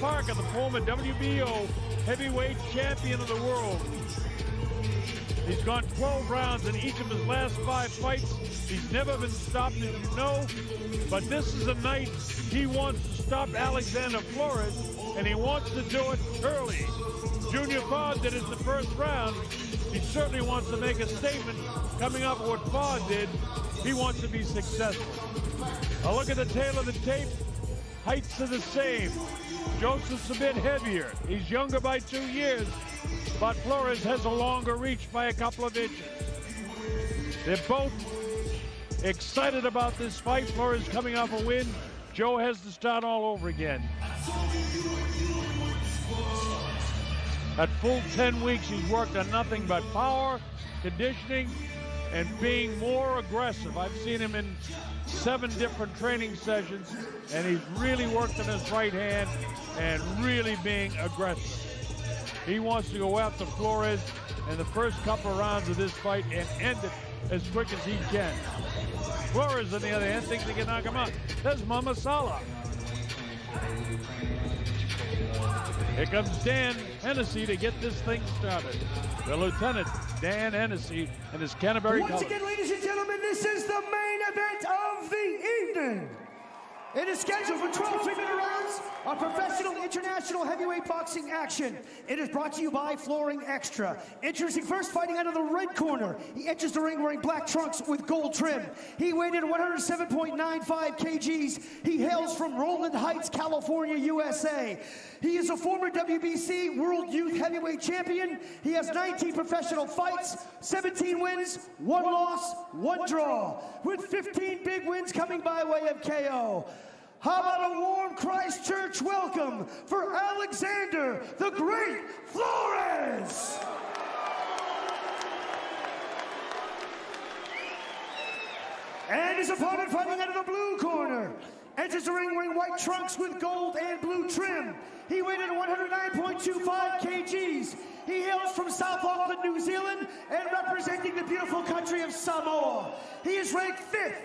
Parker, the former WBO heavyweight champion of the world. He's gone 12 rounds in each of his last 5 fights. He's never been stopped, as you know. But this is a night he wants to stop Alexander Flores, and he wants to do it early. Junior Farr did it in the first round. He certainly wants to make a statement coming up what Farr did. He wants to be successful. A look at the tail of the tape. Heights are the same. Joseph's a bit heavier. He's younger by 2 years, but Flores has a longer reach by a couple of inches. They're both excited about this fight. Flores coming off a win. Joe has to start all over again. At full 10 weeks, he's worked on nothing but power, conditioning, and being more aggressive. I've seen him in 7 different training sessions, and he's really worked on his right hand and really being aggressive. He wants to go after Flores in the first couple of rounds of this fight and end it as quick as he can. Flores, on the other hand, thinks he can knock him out. There's Mama Sala. Here comes Dan Hennessy to get this thing started. The Lieutenant, Dan Hennessy, and his Canterbury Once colors. again, ladies and gentlemen, this is the main event of the evening. It is scheduled for 12 3-minute rounds of professional international heavyweight boxing action. It is brought to you by Flooring Extra. Introducing first, fighting out of the red corner. He enters the ring wearing black trunks with gold trim. He weighed in 107.95 kgs. He hails from Roland Heights, California, USA. He is a former WBC World Youth Heavyweight Champion. He has 19 professional fights, 17 wins, 1 loss, 1 draw, with 15 big wins coming by way of KO. How about a warm Christchurch welcome for Alexander the Great Flores? And his opponent fighting out of the blue corner. Enters the ring wearing white trunks with gold and blue trim. He weighed in 109.25 kgs. He hails from South Auckland, New Zealand, and representing the beautiful country of Samoa. He is ranked 5th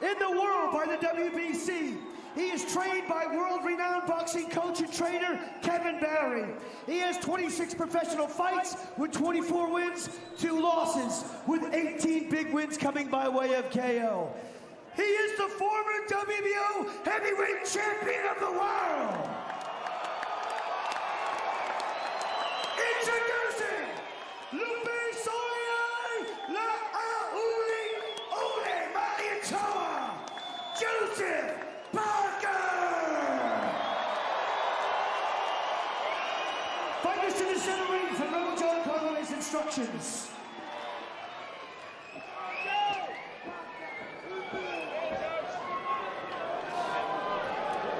in the world by the WBC. He is trained by world-renowned boxing coach and trainer Kevin Barry. He has 26 professional fights with 24 wins, 2 losses, with 18 big wins coming by way of KO. He is the former WBO heavyweight champion of the world. Introducing Lupe Soye La'auli Ole Malietoa, Joseph Parker. Fighters to the center ring for Rebel John Conway's instructions.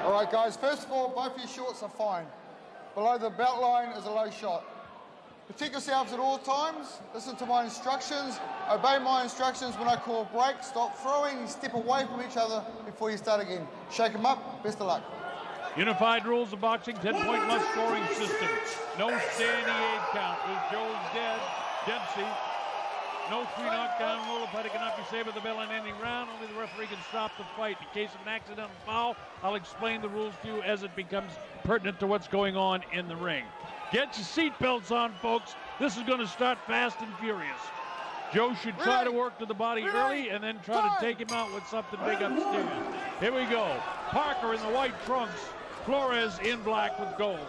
All right, guys, first of all, both your shorts are fine. Below the belt line is a low shot. Protect yourselves at all times. Listen to my instructions. Obey my instructions when I call break. Stop throwing. Step away from each other before you start again. Shake them up. Best of luck. Unified rules of boxing, 10-point must scoring system. No standing 8 count. With Joe's dead. Dempsey. No 3 knockdown rule. The fighter cannot be saved with the bell in any round. Only the referee can stop the fight. In case of an accidental foul, I'll explain the rules to you as it becomes pertinent to what's going on in the ring. Get your seatbelts on, folks. This is going to start fast and furious. Joe should try to work to the body early and then try to take him out with something big upstairs. Here we go. Parker in the white trunks. Flores in black with gold.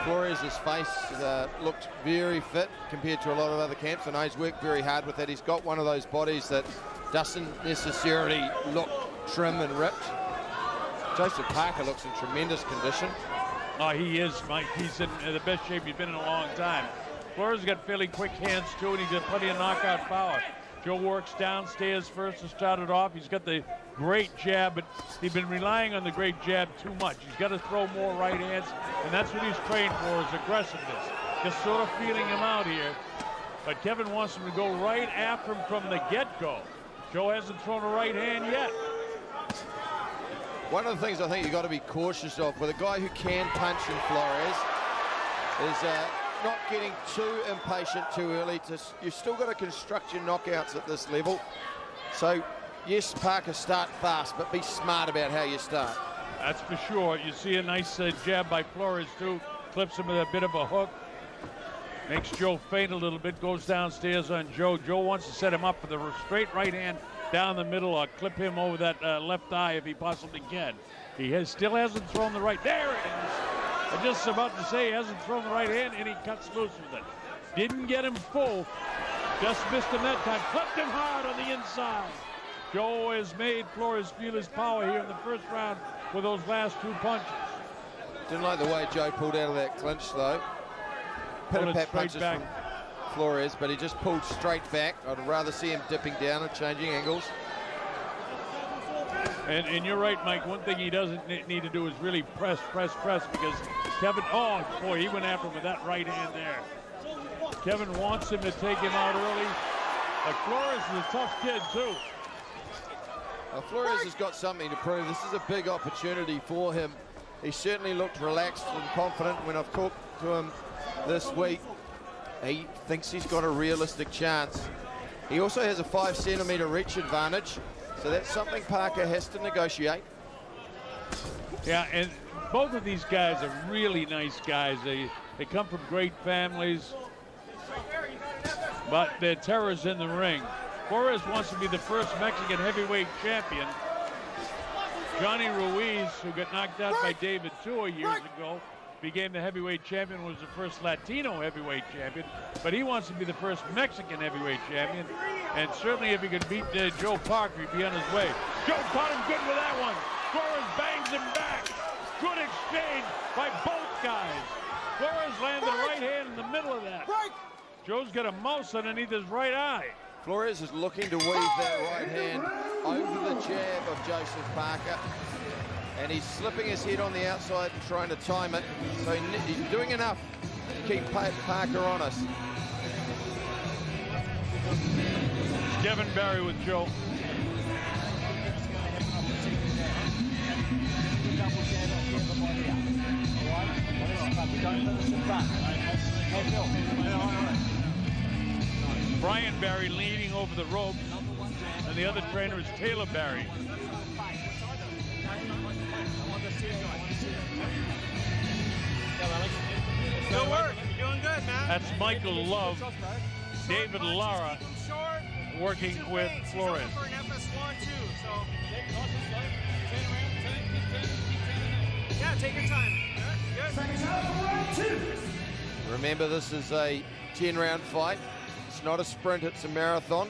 Flores' face looked very fit compared to a lot of other camps, and he's worked very hard with it. He's got one of those bodies that doesn't necessarily look trim and ripped. Joseph Parker looks in tremendous condition. Oh, he is, Mike. He's in the best shape he's been in a long time. Flores has got fairly quick hands, too, and he's got plenty of knockout power. Joe works downstairs first to start it off. He's got the great jab, but he's been relying on the great jab too much. He's got to throw more right hands, and that's what he's trained for, is aggressiveness. Just sort of feeling him out here. But Kevin wants him to go right after him from the get-go. Joe hasn't thrown a right hand yet. One of the things I think you've got to be cautious of with a guy who can punch in Flores is not getting too impatient too early. You've still got to construct your knockouts at this level. So, yes, Parker, start fast, but be smart about how you start. That's for sure. You see a nice jab by Flores, too. Clips him with a bit of a hook. Makes Joe faint a little bit, goes downstairs on Joe. Joe wants to set him up with a straight right hand down the middle or clip him over that left eye if he possibly can. He still hasn't thrown the right. There it is. I just about to say he hasn't thrown the right hand, and he cuts loose with it. Didn't get him full. Just missed him that time. Clipped him hard on the inside. Joe has made Flores feel his power here in the first round with those last 2 punches. Didn't like the way Joe pulled out of that clinch, though. Pit-a-pat punches from Flores, but he just pulled straight back. I'd rather see him dipping down and changing angles. And you're right, Mike. One thing he doesn't need to do is really press, because Kevin, oh boy, he went after him with that right hand there. Kevin wants him to take him out early. But Flores is a tough kid, too. Flores has got something to prove. This is a big opportunity for him. He certainly looked relaxed and confident when I've talked to him this week. He thinks he's got a realistic chance. He also has a 5 centimeter reach advantage, so that's something Parker has to negotiate. Yeah, and both of these guys are really nice guys. They come from great families, but they're terrors in the ring. Flores wants to be the first Mexican heavyweight champion. Johnny Ruiz, who got knocked out by David Tua years ago, became the heavyweight champion, was the first Latino heavyweight champion, but he wants to be the first Mexican heavyweight champion, and certainly if he could beat Joe Parker, he'd be on his way. Joe caught him good with that one. Flores bangs him back. Good exchange by both guys. Flores landed a right hand in the middle of that. Joe's got a mouse underneath his right eye. Flores is looking to weave that right hand over the jab of Joseph Parker. And he's slipping his head on the outside and trying to time it. So he's doing enough to keep Parker honest. Kevin Barry with Joe. Brian Barry leading over the ropes, and the other trainer is Taylor Barry. Good work. You're doing good, man. That's Michael Love, David Lara, working with Flores. Yeah, take your time. Good. Remember, this is a 10-round fight. It's not a sprint, it's a marathon.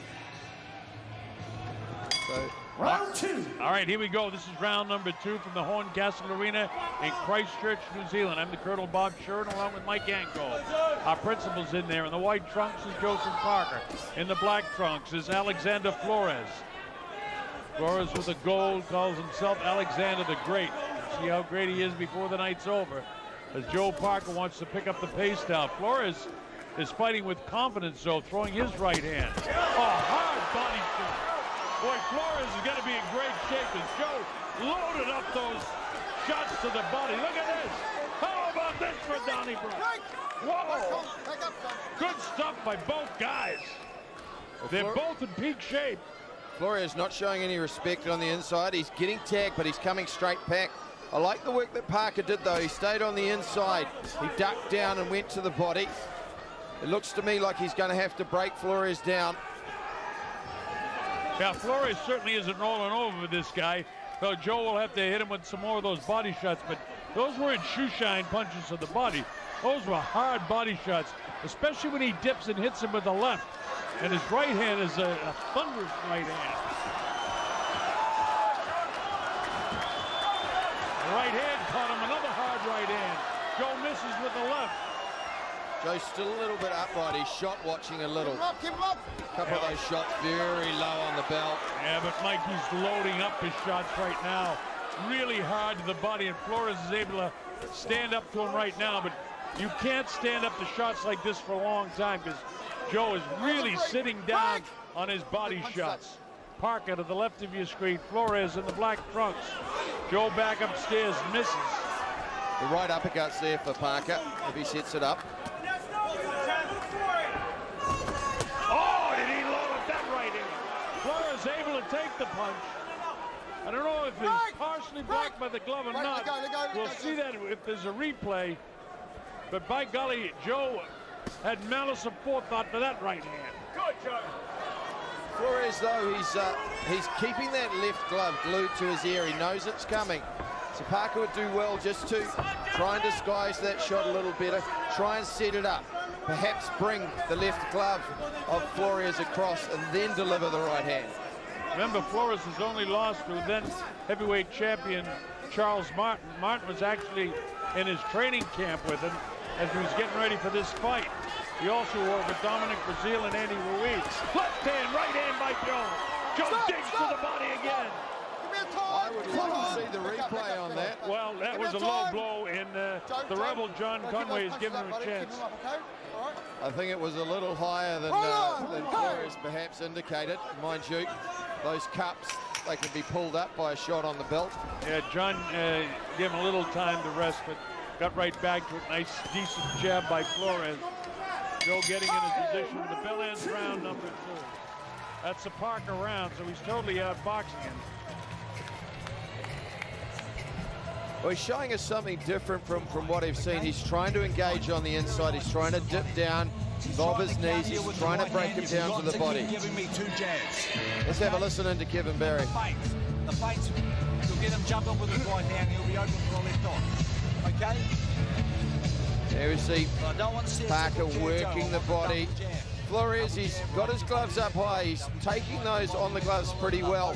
So, Round 2. All right, here we go. This is round number 2 from the Horncastle Arena in Christchurch, New Zealand. I'm the Colonel Bob Sheridan along with Mike Anko. Our principal's in there. In the white trunks is Joseph Parker. In the black trunks is Alexander Flores. Flores with the gold calls himself Alexander the Great. See how great he is before the night's over. As Joe Parker wants to pick up the pace now. Flores is fighting with confidence, though, throwing his right hand. Oh, hard body shot. Boy, Flores is going to be in great shape as Joe loaded up those shots to the body. Look at this. How about this for Donnybrook? Whoa. Good stuff by both guys. They're both in peak shape. Flores not showing any respect on the inside. He's getting tagged, but he's coming straight back. I like the work that Parker did, though. He stayed on the inside. He ducked down and went to the body. It looks to me like he's going to have to break Flores down. Yeah, Flores certainly isn't rolling over with this guy. So Joe will have to hit him with some more of those body shots, but those weren't shoeshine punches to the body. Those were hard body shots, especially when he dips and hits him with the left. And his right hand is a thunderous right hand. The right hand caught him, another hard right hand. Joe misses with the left. Joe's still a little bit upright. He's shot watching a little. Keep him up. A couple of those shots very low on the belt. Yeah, but Mike, he's loading up his shots right now. Really hard to the body, and Flores is able to stand up to him right now, but you can't stand up to shots like this for a long time because Joe is really sitting down on his body shots. Parker to the left of your screen, Flores in the black trunks. Joe back upstairs, misses. The right uppercut's there for Parker if he sets it up. Oh, did he load up that right hand? Flores able to take the punch. I don't know if it's partially blocked by the glove or not. We'll see that if there's a replay. But by golly, Joe had malice of forethought for that right hand. Good, Joe. Flores, though, he's keeping that left glove glued to his ear. He knows it's coming. So Parker would do well just to try and disguise that shot a little better, try and set it up, perhaps bring the left glove of Flores across and then deliver the right hand. Remember, Flores has only lost to then heavyweight champion Charles Martin. Martin was actually in his training camp with him as he was getting ready for this fight. He also worked with Dominic Brazil and Andy Ruiz. Left hand, right hand by Joe. Joe digs to the body again. I would love to see the replay on that. Well, that was a low blow, and the rebel John Conway has given him a chance. I think it was a little higher than Flores perhaps indicated. Mind you, those cups, they can be pulled up by a shot on the belt. Yeah, John gave him a little time to rest, but got right back to it. Nice, decent jab by Flores. Joe getting in his position. The bell ends round number 2. That's a Parker round, so he's totally outboxing him. Well, he's showing us something different from what I've seen. He's trying to engage on the inside. He's trying to dip down, lob his knees. He's trying to break him down to the body. Giving me 2 jabs. Let's have a listen into Kevin Barry. The fights, you'll get him jump up with his right hand. He'll be open for a left on. Okay? There we see Parker working the body. Jab. Flores, he's got his gloves up high. He's taking those on the gloves pretty well.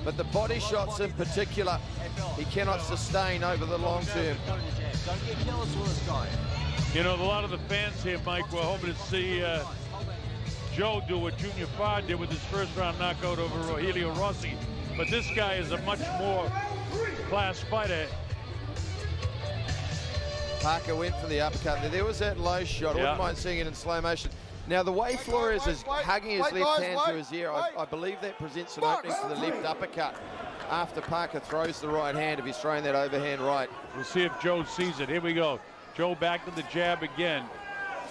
But the body shots in particular, he cannot sustain over the long term. Don't get jealous with this guy. You know, a lot of the fans here, Mike, were hoping to see Joe do what Junior Farr did with his first round knockout over Rogelio Rossi. But this guy is a much more class fighter. Parker went for the uppercut. There was that low shot. I wouldn't mind seeing it in slow motion. Now, the way Flores is hugging his left hand to his ear, I believe that presents an opening for the left uppercut after Parker throws the right hand, if he's throwing that overhand right. We'll see if Joe sees it. Here we go. Joe back to the jab again.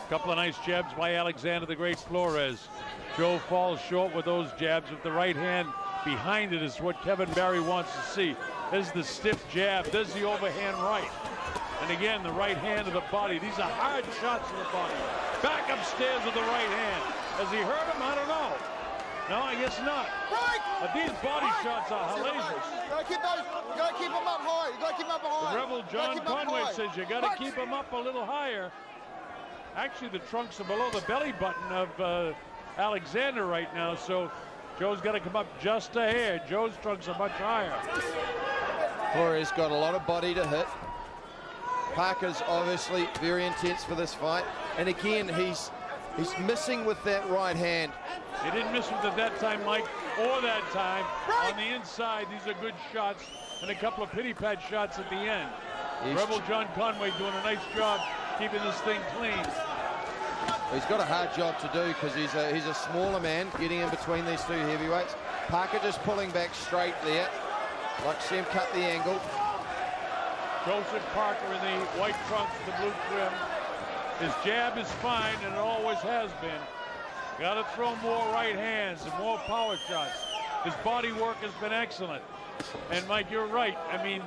A couple of nice jabs by Alexander the Great Flores. Joe falls short with those jabs, with the right hand behind it is what Kevin Barry wants to see. There's the stiff jab. There's the overhand right. And again, the right hand to the body. These are hard shots to the body. Back upstairs with the right hand. Has he hurt him? I don't know. No, I guess not. But these body shots are hellacious. You gotta keep them up high. You gotta keep them up high. The rebel John Conway says you gotta keep them up a little higher. Actually, the trunks are below the belly button of Alexander right now, so Joe's got to come up just a hair. Joe's trunks are much higher. Flores got a lot of body to hit. Parker's obviously very intense for this fight. And again, he's missing with that right hand. He didn't miss with it that time, Mike, or that time. On the inside, these are good shots, and a couple of pity-pat shots at the end. Rebel John Conway doing a nice job keeping this thing clean. He's got a hard job to do because he's a smaller man getting in between these two heavyweights. Parker just pulling back straight there. Like see him cut the angle. Joseph Parker in the white trunks, the blue trim. His jab is fine, and it always has been. Got to throw more right hands and more power shots. His body work has been excellent. And Mike, you're right. I mean,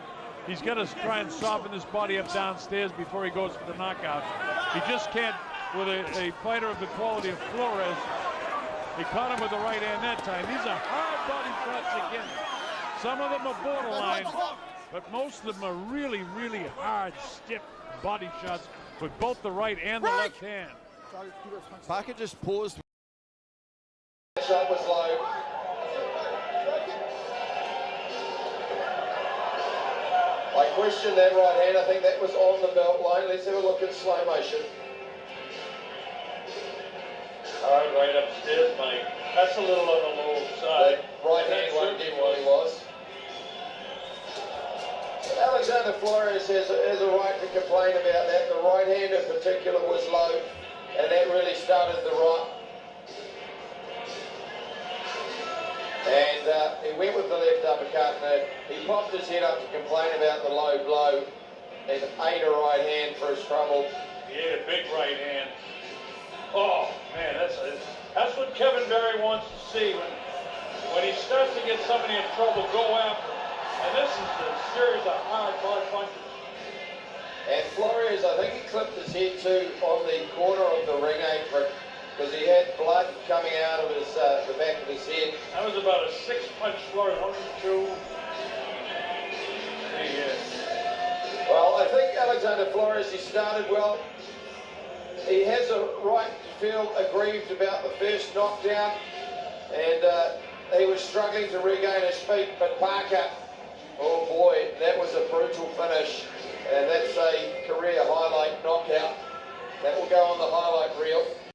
he's got to try and soften this body up downstairs before he goes for the knockout. He just can't, with a fighter of the quality of Flores. He caught him with the right hand that time. These are hard body shots again. Some of them are borderline, but most of them are really, really hard, stiff body shots with both the right and the left hand. Parker just paused. Shot was low. I question that right hand. I think that was on the belt line. Let's have a look in slow motion. All right, right upstairs, Mike. That's a little on the low side. That right hand one definitely was. Alexander Flores has a right to complain about that. The right hand in particular was low, and that really started the right. And he went with the left uppercut, and he popped his head up to complain about the low blow and ate a right hand for his trouble. He ate a big right hand. Oh, man, that's what Kevin Barry wants to see. When he starts to get somebody in trouble, go after him. And this is a series of hard punches. And Flores, I think he clipped his head too on the corner of the ring apron because he had blood coming out of his the back of his head. That was about a 6-punch Flores, 102. Well, I think Alexander Flores, he started well. He has a right to feel aggrieved about the first knockdown, and he was struggling to regain his feet, but Parker, oh boy, that was a brutal finish, and that's a career highlight knockout. That will go on the highlight reel.